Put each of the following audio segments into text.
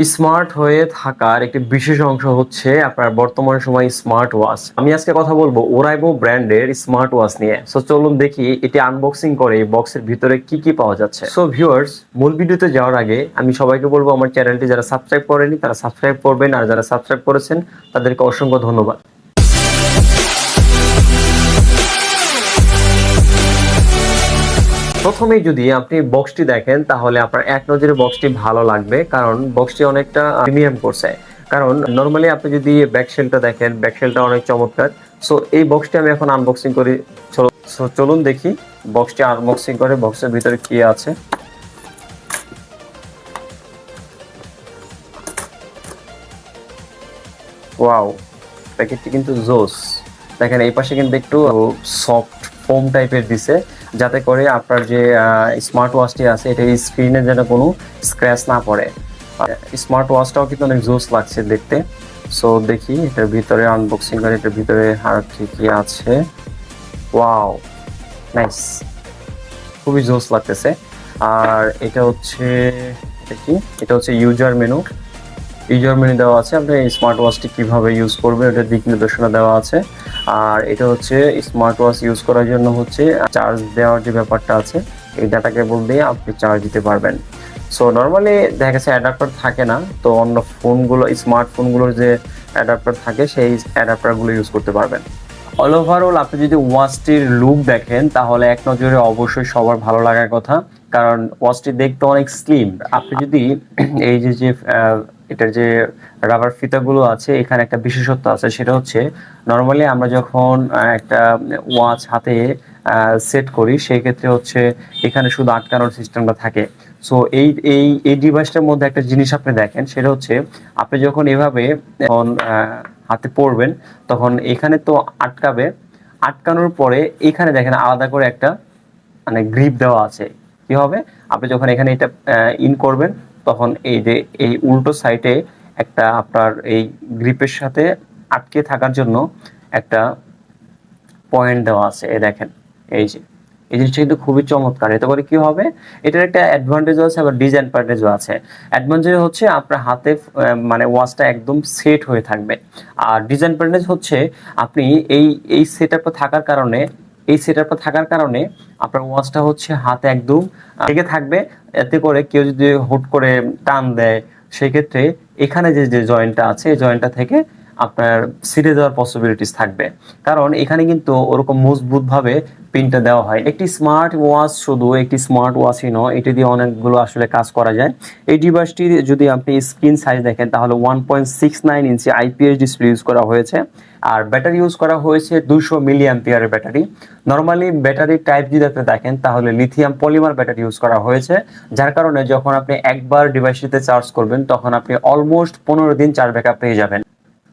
Smart হয়ে থাকার একটি বিশেষ অংশ হচ্ছে আপনার বর্তমান সময় স্মার্ট ওয়াচ। আমি আজকে কথা বলবো ওরাইমো ব্র্যান্ডের স্মার্ট ওয়াচ নিয়ে। সো চলুন দেখি এটি আনবক্সিং করে এই বক্সের ভিতরে কি কি পাওয়া যাচ্ছে। সো ভিউয়ার্স, মূল ভিডিওতে যাওয়ার আগে আমি সবাইকে বলবো আমার চ্যানেলটি যারা সাবস্ক্রাইব করেনি তারা সাবস্ক্রাইব করবেন, আর যারা সাবস্ক্রাইব করেছেন তাদেরকে অসংখ্য ধন্যবাদ। প্রথমেই যদি আপনি বক্সটি দেখেন তাহলে আপনার এক নজরে বক্সটি ভালো লাগবে, কারণ বক্সটি অনেকটা প্রিমিয়াম করছে। কারণ নর্মালি আপনি যদি ব্যাকশেলটা দেখেন, ব্যাকশেলটা অনেক চমৎকার। সো এই বক্সটি আমি এখন আনবক্সিং করি। চলুন দেখি বক্সটি আনবক্সিং করে বক্সের ভিতরে কি আছে। ওয়াও, প্যাকেটটি কিন্তু জোস। দেখেন এই পাশে কিন্তু একটু সফট ফোম টাইপের দিছে, যাতে করে আপনার যে স্মার্ট ওয়াচটি আছে এটা স্ক্রিনে যেন কোনো স্ক্র্যাচ না পড়ে। স্মার্ট ওয়াচটাও কিন্তু অনেক জোস লাগছে দেখতে। সো দেখি এটার ভিতরে আনবক্সিং করে এটার ভিতরে আর কি কি আছে। ওয়াও, নাইস, খুবই জোস লাগতেছে। আর এটা হচ্ছে এটা হচ্ছে ইউজার মেনু দেওয়া আছে। আপনি স্মার্ট ওয়াচটি কিভাবে ইউজ করবেন এটার দিক নির্দেশনা দেওয়া আছে। আর এটা হচ্ছে স্মার্ট ওয়াচ ইউজ করার জন্য হচ্ছে চার্জ দেওয়ার যে ব্যাপারটা আছে, এই ডাটা কেবল দিয়ে আপনি চার্জ দিতে পারবেন। সো নর্মালি দেখা গেছে অ্যাডাপ্টার থাকে না, তো অন্য ফোনগুলো স্মার্টফোনগুলোর যে অ্যাডাপ্টার থাকে সেই অ্যাডাপ্টারগুলো ইউজ করতে পারবেন। অল ওভারঅল আপনি যদি ওয়াচটির লুক দেখেন তাহলে এক নজরে অবশ্যই সবার ভালো লাগার কথা, কারণ ওয়াচটি দেখতে অনেক স্লিম। আপনি যদি এই যে এটার যে রাবার ফিতাগুলো আছে, এখানে একটা বিশেষত্ব আছে, সেটা হচ্ছে নর্মালি আমরা যখন একটা ওয়াচ হাতে সেট করি সেই ক্ষেত্রে হচ্ছে এখানে শুধু আটকানোর সিস্টেমটা থাকে। সো এই ডিভাইসটার মধ্যে একটা জিনিস আপনি দেখেন, সেটা হচ্ছে আপনি যখন এভাবে হাতে পড়বেন তখন এখানে তো আটকাবে, আটকানোর পরে এখানে দেখেন আলাদা করে একটা মানে গ্রিপ দেওয়া আছে। কি হবে, আপনি যখন এখানে এটা ইন করবেন তখন এই যে এই উল্টো সাইডে একটা আপনার এই গ্রিপের সাথে আটকে থাকার জন্য একটা পয়েন্ট দেওয়া আছে। এই দেখেন, এই যে এই জিনিসটা কিন্তু খুবই চমৎকার। এতে করে কি হবে, এটার একটা অ্যাডভান্টেজও আছে আবার ডিসঅ্যাডভান্টেজও আছে। অ্যাডভান্টেজ হচ্ছে আপনার হাতে মানে ওয়াচটা একদম সেট হয়ে থাকবে, আর ডিসঅ্যাডভান্টেজ হচ্ছে আপনি এই সেটআপটা থাকার কারণে আপনার ওয়াচটা হচ্ছে হাতে একদম লেগে থাকবে। এতে করে কেউ যদি হুট করে টান দেয় সেক্ষেত্রে এখানে যে জয়েন্টটা আছে এই জয়েন্টটা থেকে আপনার ছিঁড়ে যাওয়ার পসিবিলিটিস থাকবে, কারণ এখানে কিন্তু ওরকম মজবুতভাবে পিনটা দেওয়া হয়। একটি স্মার্ট ওয়াচ শুধু একটি স্মার্ট ওয়াচই নয়, এটি দিয়ে অনেকগুলো আসলে কাজ করা যায়। এই ডিভাইসটি যদি আপনি স্ক্রিন সাইজ দেখেন তাহলে 1.69 ইঞ্চি আইপিএস ডিসপ্লে ইউজ করা হয়েছে, আর ব্যাটারি ইউজ করা হয়েছে 200 মিলি অ্যাম্পিয়ারের ব্যাটারি। নর্মালি ব্যাটারি টাইপ যদি আপনি দেখেন তাহলে লিথিয়াম পলিমার ব্যাটারি ইউজ করা হয়েছে, যার কারণে যখন আপনি একবার ডিভাইসটিতে চার্জ করবেন তখন আপনি অলমোস্ট 15 দিন চার্জ ব্যাকআপ পেয়ে যাবেন।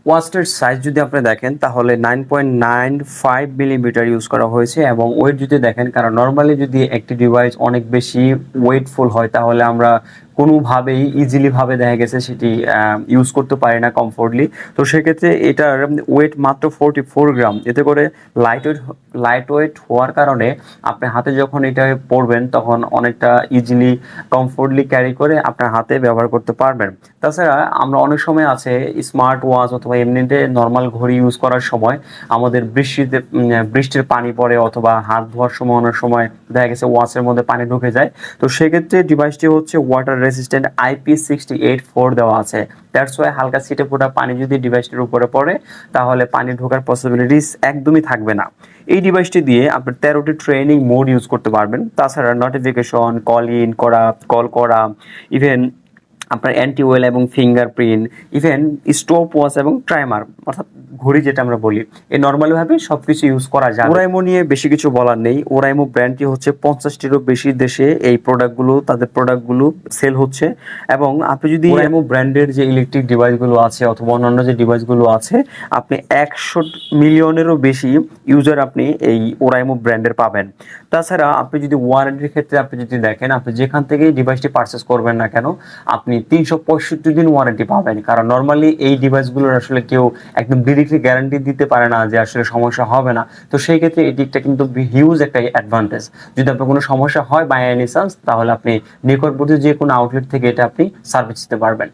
ওয়াচটার সাইজ যদি আপনি দেখেন তাহলে 9.95 মিলিমিটার ইউজ করা হয়েছে, এবং ওয়েট যদি দেখেন, কারণ নর্মালি যদি একটি ডিভাইস অনেক বেশি ওয়েটফুল হয় তাহলে আমরা কোনোভাবেই ইজিলি ভাবে দেখা গেছে সেটি ইউজ করতে পারি না কমফোর্টলি। তো সেক্ষেত্রে এটার ওয়েট মাত্র 44 গ্রাম। এতে করে লাইট ওয়েট হওয়ার কারণে আপনি হাতে যখন এটা পড়বেন তখন অনেকটা ইজিলি কমফোর্টলি ক্যারি করে আপনার হাতে ব্যবহার করতে পারবেন। তাছাড়া আমরা অনেক সময় আছে স্মার্ট ওয়াচ অথবা এমনিতে নর্মাল ঘড়ি ইউজ করার সময় আমাদের বৃষ্টির পানি পড়ে অথবা হাত ধোয়ার সময় অনেক সময় দেখা গেছে ওয়াচের মধ্যে পানি ঢুকে যায়। তো সেক্ষেত্রে ডিভাইসটি হচ্ছে ওয়াটার রেসিস্ট্যান্ট IP68 4 দেওয়া আছে। দ্যাটস ওয়াই হালকা ছিটে ফোটা পানি যদি ডিভাইসটির উপরে পড়ে তাহলে পানি ঢোকার পসিবিলিটিস একদমই থাকবে না। এই ডিভাইসটি দিয়ে আপনি 13টি ট্রেনিং মোড ইউজ করতে পারবেন। তাছাড়া নোটিফিকেশন, কল করা, ইভেন আপনার অ্যান্টি ওয়েল এবং ফিঙ্গারপ্রিন্ট, ইভেন স্টপ ওয়াচ এবং টাইমার অর্থাৎ ঘড়ি যেটা আমরা বলি, এই নর্মালিভাবে সবকিছু ইউজ করা যায়। ওরাইমো নিয়ে বেশি কিছু বলার নেই। ওরাইমো ব্র্যান্ডটি হচ্ছে 50টিরও বেশি দেশে এই তাদের প্রোডাক্টগুলো সেল হচ্ছে। এবং আপনি যদি ওরাইমো ব্র্যান্ডের যে ইলেকট্রিক ডিভাইসগুলো আছে অথবা অন্যান্য যে ডিভাইসগুলো আছে, আপনি 100 মিলিয়নেরও বেশি ইউজার আপনি এই ওরাইমো ব্র্যান্ডের পাবেন। তাছাড়া আপনি যদি ওয়ারেন্টির ক্ষেত্রে আপনি যদি দেখেন, আপনি যেখান থেকেই ডিভাইসটি পারচেস করবেন না কেন আপনি 365 দিন ওয়ারেন্টি পাবেন, কারণ নর্মালি এই ডিভাইসগুলোর আসলে কেউ একদম ডিরেক্টলি গ্যারান্টি দিতে পারে না যে আসলে সমস্যা হবে না। তো সেই ক্ষেত্রে এই দিকটা কিন্তু হিউজ একটা অ্যাডভান্টেজ। যদি আপনার কোনো সমস্যা হয় বাই এনি চান্স, তাহলে আপনি নিকটবর্তী যে কোনো আউটলেট থেকে এটা আপনি সার্ভিস দিতে পারবেন।